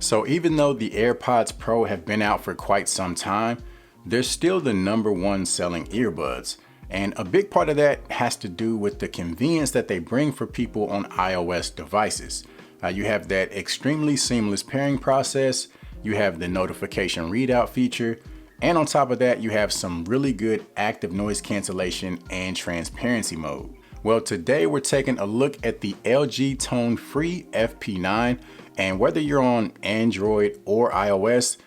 So even though the AirPods Pro have been out for quite some time, they're still the #1 selling earbuds. And a big part of that has to do with the convenience that they bring for people on iOS devices. You have that extremely seamless pairing process, you have the notification readout feature, and on top of that, you have some really good active noise cancellation and transparency mode. Well, today we're taking a look at the LG tone-free FP9, and whether you're on Android or iOS,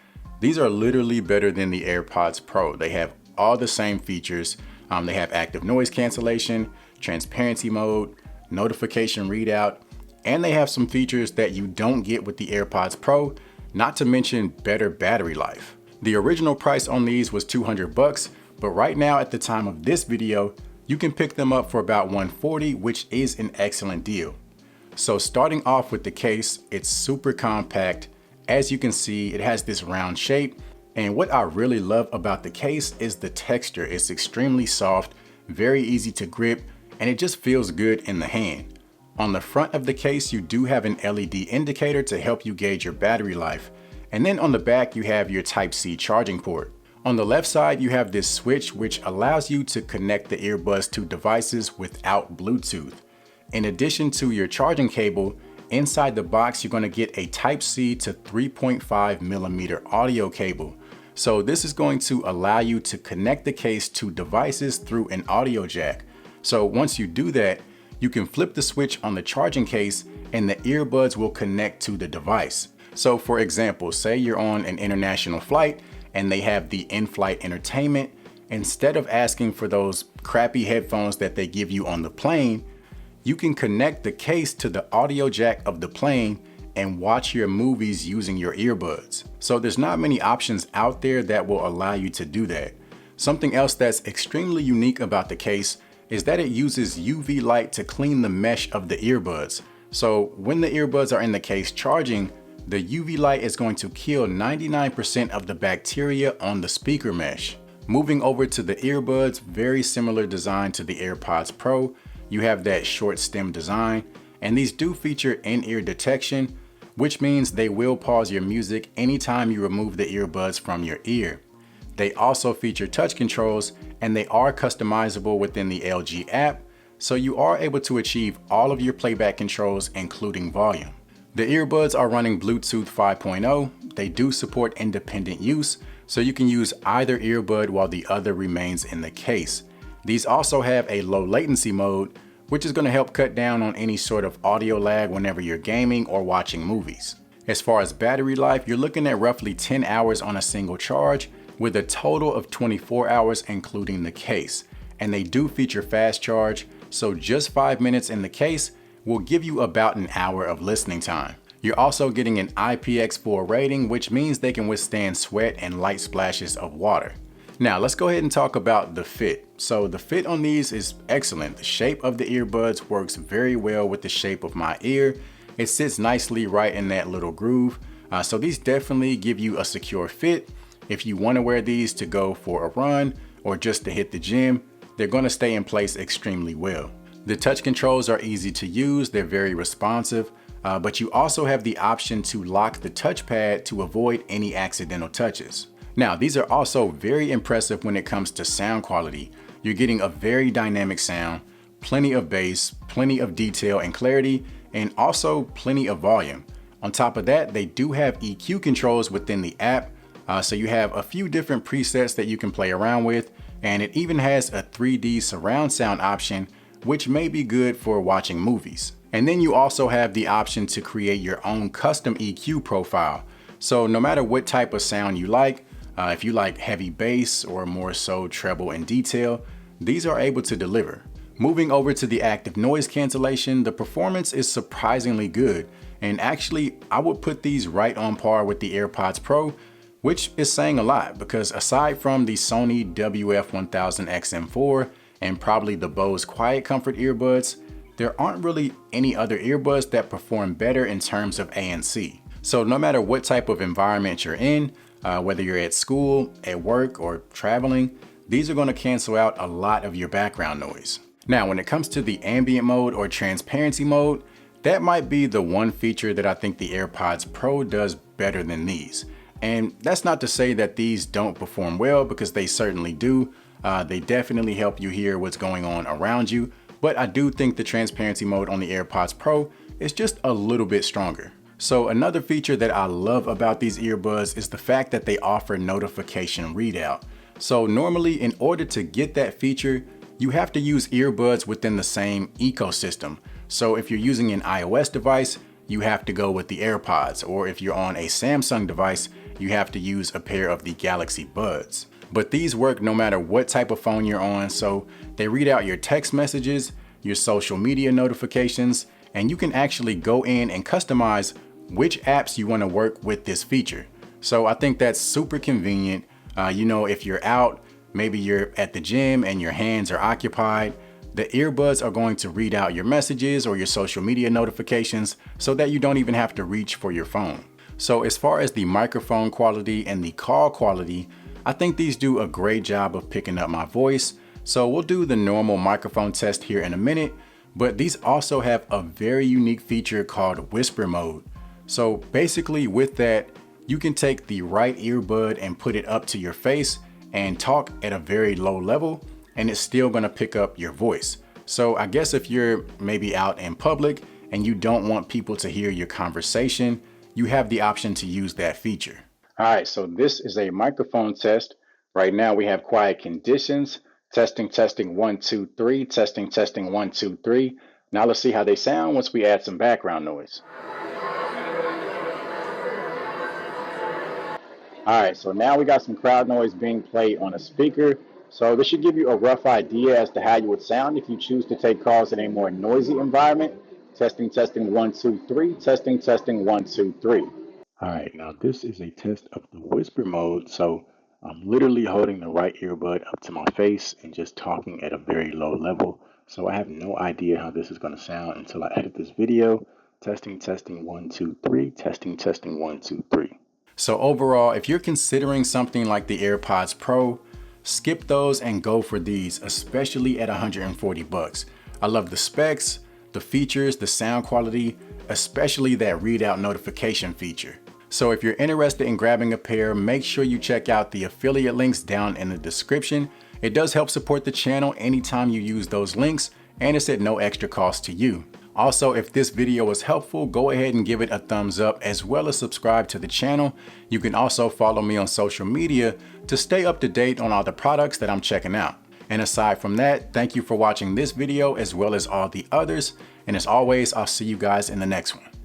these are literally better than the AirPods Pro. They have all the same features. They have active noise cancellation, transparency mode, notification readout, and they have some features that you don't get with the AirPods Pro, not to mention better battery life. The original price on these was $200, but right now at the time of this video, you can pick them up for about $140, which is an excellent deal. So starting off with the case, it's super compact. As you can see, it has this round shape. And what I really love about the case is the texture. It's extremely soft, very easy to grip, and it just feels good in the hand. On the front of the case, you do have an LED indicator to help you gauge your battery life. And then on the back, you have your Type-C charging port. On the left side, you have this switch which allows you to connect the earbuds to devices without Bluetooth. In addition to your charging cable, inside the box, you're going to get a Type-C to 3.5mm audio cable. So this is going to allow you to connect the case to devices through an audio jack. So once you do that, you can flip the switch on the charging case and the earbuds will connect to the device. So for example, say you're on an international flight and they have the in-flight entertainment. Instead of asking for those crappy headphones that they give you on the plane, you can connect the case to the audio jack of the plane and watch your movies using your earbuds. So there's not many options out there that will allow you to do that. Something else that's extremely unique about the case is that it uses UV light to clean the mesh of the earbuds. So when the earbuds are in the case charging, the UV light is going to kill 99% of the bacteria on the speaker mesh. Moving over to the earbuds, very similar design to the AirPods Pro. You have that short stem design, and these do feature in-ear detection, which means they will pause your music anytime you remove the earbuds from your ear. They also feature touch controls, and they are customizable within the LG app, so you are able to achieve all of your playback controls, including volume. The earbuds are running Bluetooth 5.0. They do support independent use, so you can use either earbud while the other remains in the case. These also have a low latency mode, which is going to help cut down on any sort of audio lag whenever you're gaming or watching movies. As far as battery life, you're looking at roughly 10 hours on a single charge, with a total of 24 hours including the case. And they do feature fast charge, so just 5 minutes in the case will give you about an hour of listening time. You're also getting an IPX4 rating, which means they can withstand sweat and light splashes of water. Now let's go ahead and talk about the fit. So the fit on these is excellent. The shape of the earbuds works very well with the shape of my ear. It sits nicely right in that little groove. So these definitely give you a secure fit. If you want to wear these to go for a run or just to hit the gym, they're going to stay in place extremely well. The touch controls are easy to use. They're very responsive, but you also have the option to lock the touchpad to avoid any accidental touches. Now, these are also very impressive when it comes to sound quality. You're getting a very dynamic sound, plenty of bass, plenty of detail and clarity, and also plenty of volume. On top of that, they do have EQ controls within the app, so you have a few different presets that you can play around with, and it even has a 3D surround sound option, which may be good for watching movies. And then you also have the option to create your own custom EQ profile. So no matter what type of sound you like, if you like heavy bass or more so treble and detail, these are able to deliver. Moving over to the active noise cancellation, the performance is surprisingly good. And actually, I would put these right on par with the AirPods Pro, which is saying a lot because aside from the Sony WF-1000XM4 and probably the Bose Quiet Comfort earbuds, there aren't really any other earbuds that perform better in terms of ANC. So no matter what type of environment you're in, whether you're at school, at work, or traveling, these are going to cancel out a lot of your background noise. Now, when it comes to the ambient mode or transparency mode, that might be the one feature that I think the AirPods Pro does better than these. And that's not to say that these don't perform well, because they certainly do. They definitely help you hear what's going on around you, but I do think the transparency mode on the AirPods Pro is just a little bit stronger. So another feature that I love about these earbuds is the fact that they offer notification readout. So normally, in order to get that feature, you have to use earbuds within the same ecosystem. So if you're using an iOS device, you have to go with the AirPods, or if you're on a Samsung device, you have to use a pair of the Galaxy Buds. But these work no matter what type of phone you're on, so they read out your text messages, your social media notifications, and you can actually go in and customize which apps you want to work with this feature. So I think that's super convenient. If you're out, maybe you're at the gym and your hands are occupied, the earbuds are going to read out your messages or your social media notifications so that you don't even have to reach for your phone. So as far as the microphone quality and the call quality, I think these do a great job of picking up my voice. So we'll do the normal microphone test here in a minute, but these also have a very unique feature called whisper mode. So basically with that, you can take the right earbud and put it up to your face and talk at a very low level, and it's still gonna pick up your voice. So I guess if you're maybe out in public and you don't want people to hear your conversation, you have the option to use that feature. All right, so this is a microphone test. Right now we have quiet conditions. Testing, 1, 2, 3, testing, 1, 2, 3. Now let's see how they sound once we add some background noise. All right, so now we got some crowd noise being played on a speaker. So this should give you a rough idea as to how you would sound if you choose to take calls in a more noisy environment. Testing, 1, 2, 3, testing, 1, 2, 3. All right, now this is a test of the whisper mode. So I'm literally holding the right earbud up to my face and just talking at a very low level. So I have no idea how this is going to sound until I edit this video. Testing, 1, 2, 3, testing, 1, 2, 3. So overall, if you're considering something like the AirPods Pro, skip those and go for these, especially at $140. I love the specs, the features, the sound quality, especially that readout notification feature. So if you're interested in grabbing a pair, make sure you check out the affiliate links down in the description. It does help support the channel anytime you use those links, and it's at no extra cost to you. Also, if this video was helpful, go ahead and give it a thumbs up, as well as subscribe to the channel. You can also follow me on social media to stay up to date on all the products that I'm checking out. And aside from that, thank you for watching this video as well as all the others. And as always, I'll see you guys in the next one.